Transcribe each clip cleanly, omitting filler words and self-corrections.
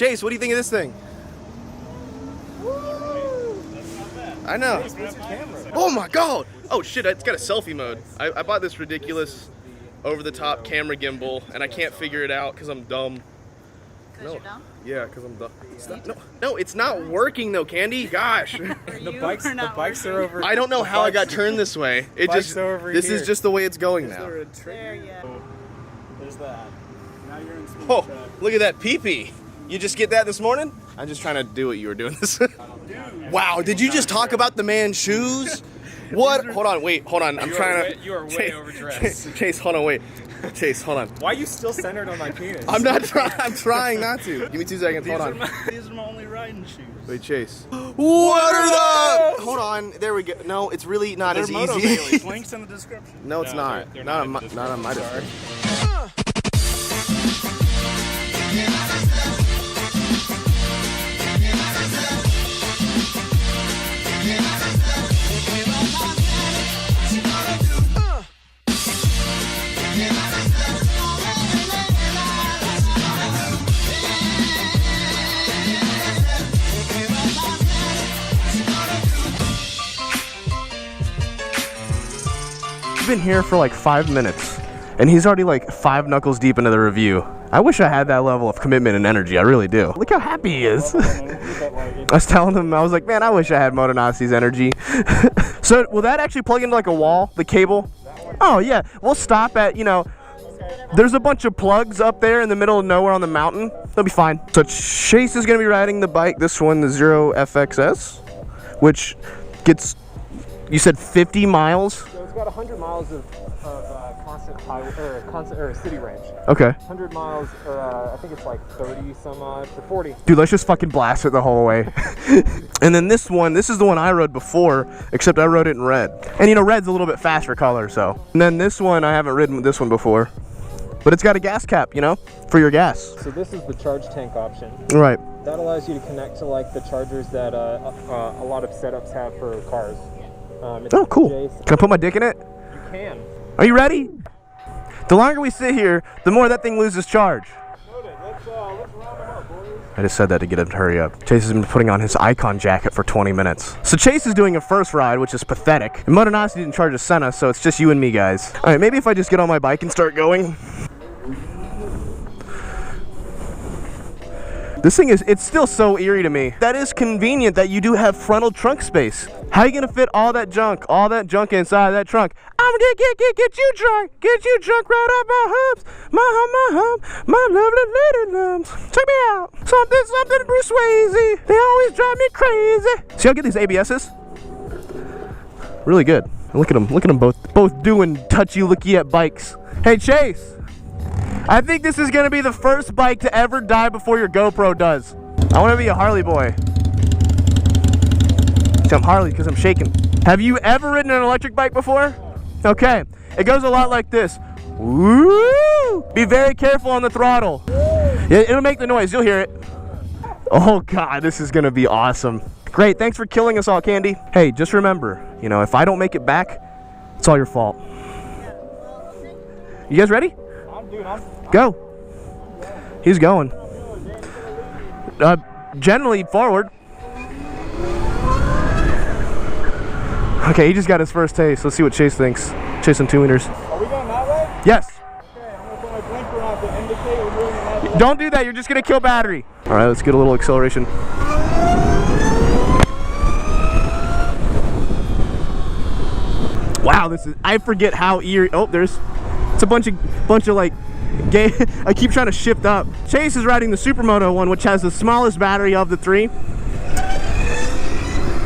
Chase, what do you think of this thing? I know. Oh my god! Oh shit, it's got a selfie mode. I bought this ridiculous over-the-top camera gimbal, and I can't figure it out because I'm dumb. Because you're dumb? Yeah, because I'm dumb. No, it's not working though, Candy. Gosh. The bikes are over. I don't know how I got turned this way. This is just the way it's going now. There, yeah. There's that. Now you're in smooth Oh, track. look at that pee-pee. You just get that this morning? I'm just trying to do what you were doing this. Wow, did you just talk about the man's shoes? What? Hold on, wait, hold on. You are way overdressed. Chase, hold on, wait. Chase, hold on. Why are you still centered on my penis? I'm not trying. I'm trying not to. Give me 2 seconds. Hold on. These are my only riding shoes. Wait, Chase. What are the? Hold on. There we go. No, it's really not as easy. Links in the description. No, it's not. They're Not on my description. We've been here for like 5 minutes, and he's already like 5 knuckles deep into the review. I wish I had that level of commitment and energy. I really do. Look how happy he is. I was telling him, I was like, man, I wish I had Motonasi's energy. So will that actually plug into like a wall, the cable? Oh yeah, we'll stop at, you know, there's a bunch of plugs up there in the middle of nowhere on the mountain. They'll be fine. So Chase is gonna be riding the bike, this one, the Zero FXS, which gets, you said 50 miles? So it's got 100 miles of constant highway, or city range. Okay. 100 miles, or I think it's like 30 some odd to 40. Dude, let's just fucking blast it the whole way. And then this one, this is the one I rode before, except I rode it in red. And you know, red's a little bit faster color, so. And then this one, I haven't ridden this one before. But it's got a gas cap, you know, for your gas. So this is the charge tank option. Right. That allows you to connect to like the chargers that a lot of setups have for cars. Oh, cool. Can I put my dick in it? You can. Are you ready? The longer we sit here, the more that thing loses charge. Noted. Let's round them up, boys. I just said that to get him to hurry up. Chase has been putting on his icon jacket for 20 minutes. So Chase is doing a first ride, which is pathetic. And Motonasi didn't charge a Senna, so it's just you and me, guys. All right, maybe if I just get on my bike and start going. This thing is, it's still so eerie to me. That is convenient that you do have frontal trunk space. How are you gonna fit all that junk inside that trunk? I'm gonna get you drunk right up my humps, my hump, my lovely lady lumps. Check me out, something Bruce Swayze. They always drive me crazy. See how good these ABS's? Really good. Look at them both doing touchy-looky at bikes. Hey Chase. I think this is gonna be the first bike to ever die before your GoPro does. I wanna be a Harley boy. See, I'm Harley because I'm shaking. Have you ever ridden an electric bike before? Okay, it goes a lot like this. Woo! Be very careful on the throttle. It'll make the noise, you'll hear it. Oh God, this is gonna be awesome. Great, thanks for killing us all, Candy. Hey, just remember, you know, if I don't make it back, it's all your fault. You guys ready? Go. He's going. Generally forward. Okay, he just got his first taste. Let's see what Chase thinks. Chase on 2 meters. Are we going that way? Yes. Okay, I'm gonna put my blinker on to indicate we're moving that way. Don't do that. You're just gonna kill battery. All right, let's get a little acceleration. Wow, this is. I forget how eerie. Oh, it's a bunch of like gay. I keep trying to shift up. Chase is riding the Supermoto one, which has the smallest battery of the 3.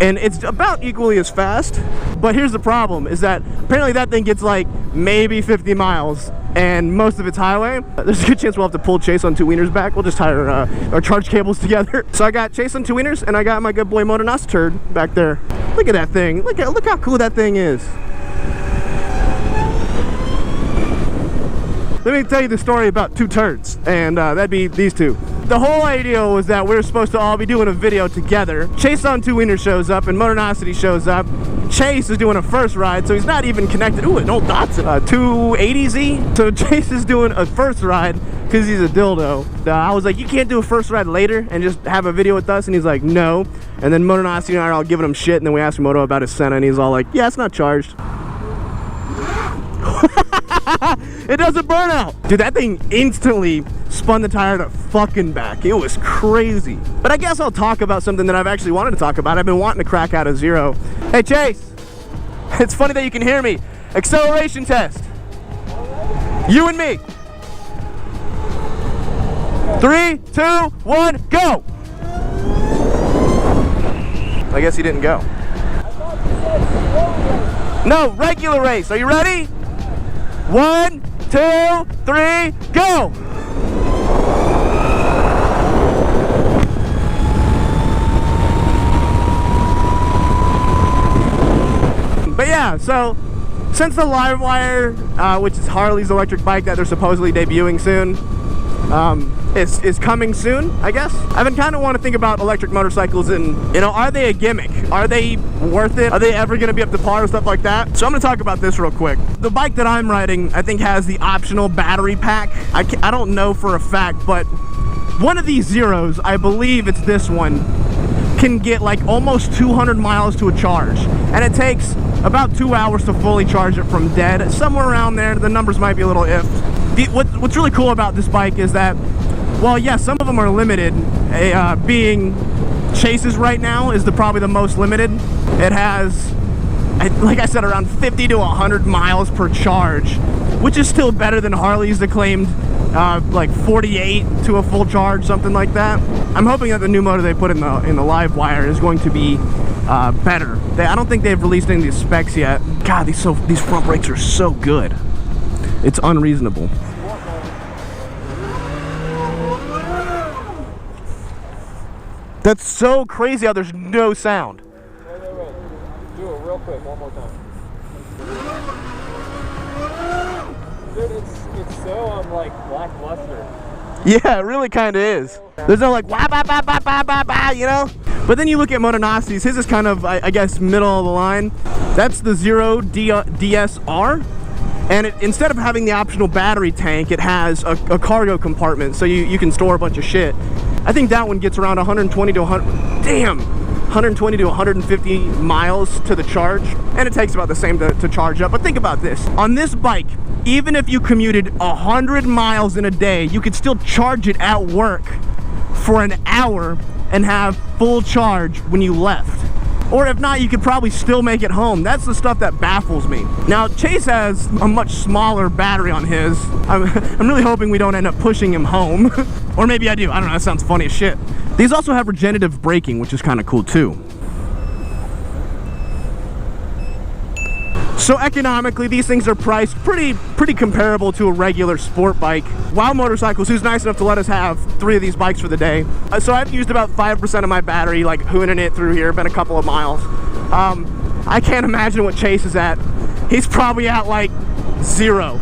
And it's about equally as fast. But here's the problem, is that apparently that thing gets like maybe 50 miles and most of it's highway. There's a good chance we'll have to pull Chase on 2 wieners back. We'll just tie our charge cables together. So I got Chase on 2 wieners and I got my good boy Motonasi turd back there. Look at that thing. Look how cool that thing is. Let me tell you the story about 2 turds, and that'd be these 2. the whole idea was that we're supposed to all be doing a video together. Chase on Two Wieners shows up and Motornosity shows up. Chase is doing a first ride, so he's not even connected. Ooh, an old Datsun, 280Z. So Chase is doing a first ride because he's a dildo. I was like, you can't do a first ride later and just have a video with us? And he's like, no. And then Motornosity and I are all giving him shit, and then we asked Moto about his Senna, and he's all like, yeah, it's not charged. It doesn't burn out. Dude, that thing instantly spun the tire to fucking back. It was crazy. But I guess I'll talk about something that I've actually wanted to talk about. I've been wanting to crack out a zero. Hey, Chase. It's funny that you can hear me. Acceleration test. You and me. 3, 2, 1, go. I guess he didn't go. No, regular race. Are you ready? 1, 2, 3, go! But yeah, so since the Livewire, which is Harley's electric bike that they're supposedly debuting soon, is coming soon, I guess. I've been kind of want to think about electric motorcycles and, you know, are they a gimmick? Are they worth it? Are they ever going to be up to par and stuff like that? So I'm going to talk about this real quick. The bike that I'm riding, I think, has the optional battery pack. I don't know for a fact, but one of these Zeros, I believe it's this one, can get like almost 200 miles to a charge. And it takes about 2 hours to fully charge it from dead. Somewhere around there, the numbers might be a little iffed. What's really cool about this bike is that, well, yeah, some of them are limited. Being Chase's right now is probably the most limited. It has, like I said, around 50 to 100 miles per charge, which is still better than Harley's that claimed like 48 to a full charge, something like that. I'm hoping that the new motor they put in the Livewire is going to be better. I don't think they've released any of these specs yet. God, these front brakes are so good. It's unreasonable. That's so crazy how there's no sound. Wait. Do it real quick, one more time. Dude, it's so like lackluster. Yeah, it really kind of is. There's no like wah ba ba ba ba ba ba, you know. But then you look at Motornosity's. His is kind of, I guess, middle of the line. That's the Zero DSR. And instead of having the optional battery tank, it has a cargo compartment, so you can store a bunch of shit. I think that one gets around 120 to 150 miles to the charge, and it takes about the same to charge up. But think about this. On this bike, even if you commuted 100 miles in a day, you could still charge it at work for an hour and have full charge when you left. Or if not, you could probably still make it home. That's the stuff that baffles me. Now, Chase has a much smaller battery on his. I'm really hoping we don't end up pushing him home. Or maybe I do. I don't know. That sounds funny as shit. These also have regenerative braking, which is kind of cool too. So economically, these things are priced pretty comparable to a regular sport bike. Wow Motorcycles, who's nice enough to let us have 3 of these bikes for the day. So I've used about 5% of my battery, like hooning it through here, been a couple of miles. I can't imagine what Chase is at. He's probably at like 0.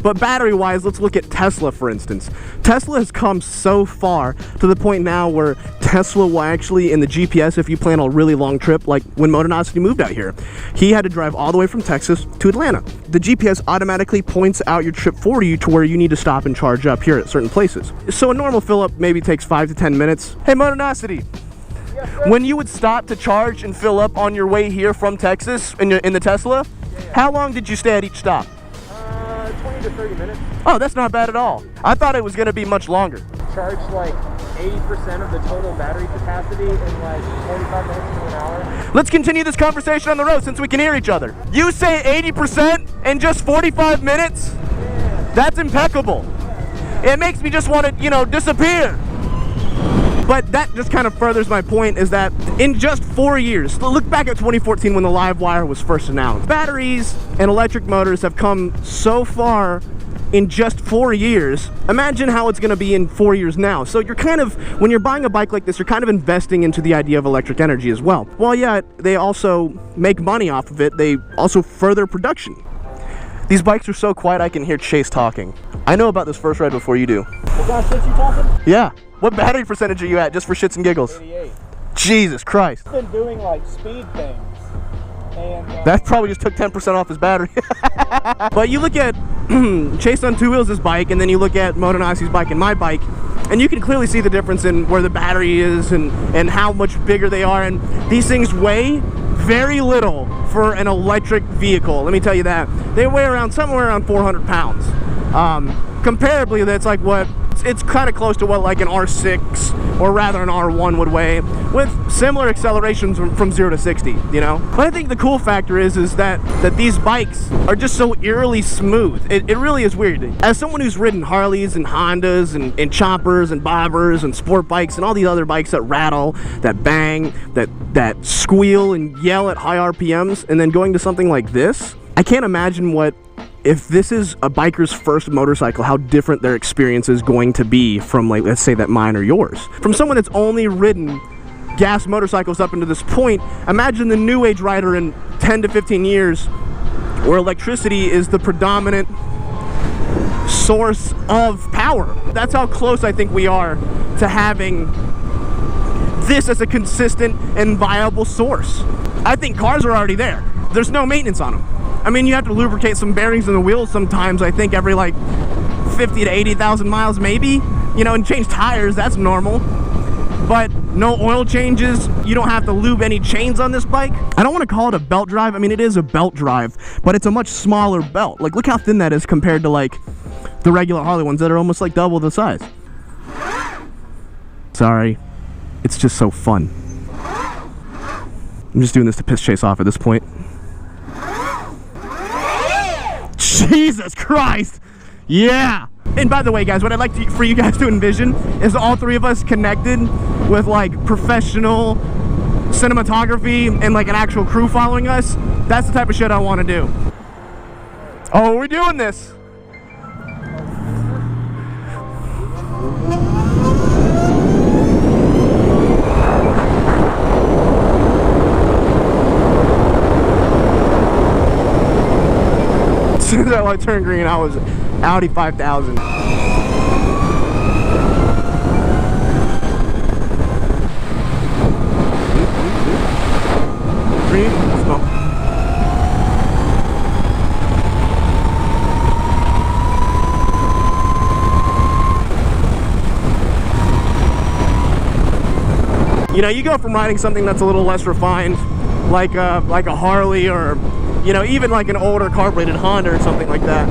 But battery-wise, let's look at Tesla, for instance. Tesla has come so far to the point now where Tesla will actually, in the GPS, if you plan a really long trip, like when Motornosity moved out here, he had to drive all the way from Texas to Atlanta. The GPS automatically points out your trip for you to where you need to stop and charge up here at certain places. So a normal fill-up maybe takes 5 to 10 minutes. Hey, Motornosity. Yes, when you would stop to charge and fill up on your way here from Texas in the Tesla, how long did you stay at each stop? 20 to 30 minutes. Oh, that's not bad at all. I thought it was going to be much longer. Charge like 80% of the total battery capacity in like 45 minutes to an hour. Let's continue this conversation on the road since we can hear each other. You say 80% in just 45 minutes? Yeah. That's impeccable. It makes me just want to, you know, disappear. But that just kind of furthers my point, is that in just 4 years, look back at 2014 when the Livewire was first announced. Batteries and electric motors have come so far in just 4 years. Imagine how it's going to be in 4 years now. So you're kind of, when you're buying a bike like this, you're kind of investing into the idea of electric energy as well. Well, yeah, they also make money off of it. They also further production. These bikes are so quiet I can hear Chase talking. I know about this first ride before you do. What kind of shit you talking? Yeah. What battery percentage are you at, just for shits and giggles? 88. Jesus Christ. I've been doing like speed things. And That probably just took 10% off his battery. But you look at Chase on Two Wheels' bike, and then you look at Motonasi's bike and my bike, and you can clearly see the difference in where the battery is and how much bigger they are. And these things weigh very little for an electric vehicle. Let me tell you that. They weigh around somewhere around 400 pounds. Comparably, that's like what, it's kind of close to what like an R6 or rather an R1 would weigh, with similar accelerations from 0 to 60, you know? But I think the cool factor is that these bikes are just so eerily smooth. It really is weird. As someone who's ridden Harleys and Hondas and choppers and bobbers and sport bikes and all these other bikes that rattle, that bang, that squeal and yell at high RPMs, and then going to something like this, I can't imagine what, if this is a biker's first motorcycle, how different their experience is going to be from, like, let's say that mine or yours. From someone that's only ridden gas motorcycles up until this point, imagine the new age rider in 10 to 15 years where electricity is the predominant source of power. That's how close I think we are to having this as a consistent and viable source. I think cars are already there. There's no maintenance on them. I mean, you have to lubricate some bearings in the wheels sometimes, I think every like 50 to 80,000 miles maybe, you know, and change tires, that's normal. But no oil changes, you don't have to lube any chains on this bike. I don't want to call it a belt drive. I mean, it is a belt drive, but it's a much smaller belt. Like, look how thin that is compared to like the regular Harley ones that are almost like double the size. Sorry, it's just so fun. I'm just doing this to piss Chase off at this point. Jesus Christ! Yeah! And by the way, guys, what I'd like for you guys to envision is all three of us connected with like professional cinematography and like an actual crew following us. That's the type of shit I want to do. Oh, we're doing this! As soon as that light turned green, I was Audi 5000. Green, smoke. You know, you go from riding something that's a little less refined, like a Harley, or you know, even like an older carbureted Honda or something like that.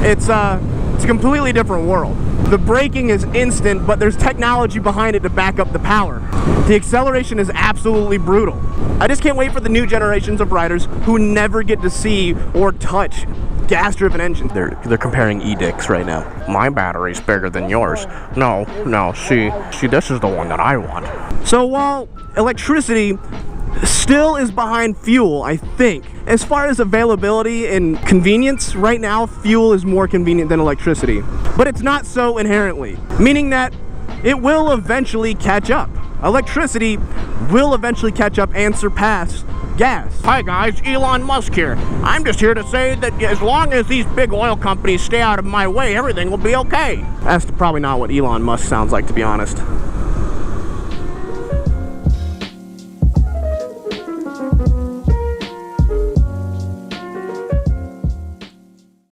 It's a completely different world. The braking is instant, but there's technology behind it to back up the power. The acceleration is absolutely brutal. I just can't wait for the new generations of riders who never get to see or touch gas-driven engines. They're comparing e-dicks right now. My battery's bigger than yours. No, see, this is the one that I want. So while electricity still is behind fuel, I think, as far as availability and convenience, right now fuel is more convenient than electricity. But it's not so inherently, meaning that it will eventually catch up. Electricity will eventually catch up and surpass gas. Hi guys, Elon Musk here. I'm just here to say that as long as these big oil companies stay out of my way, everything will be okay. That's probably not what Elon Musk sounds like, to be honest.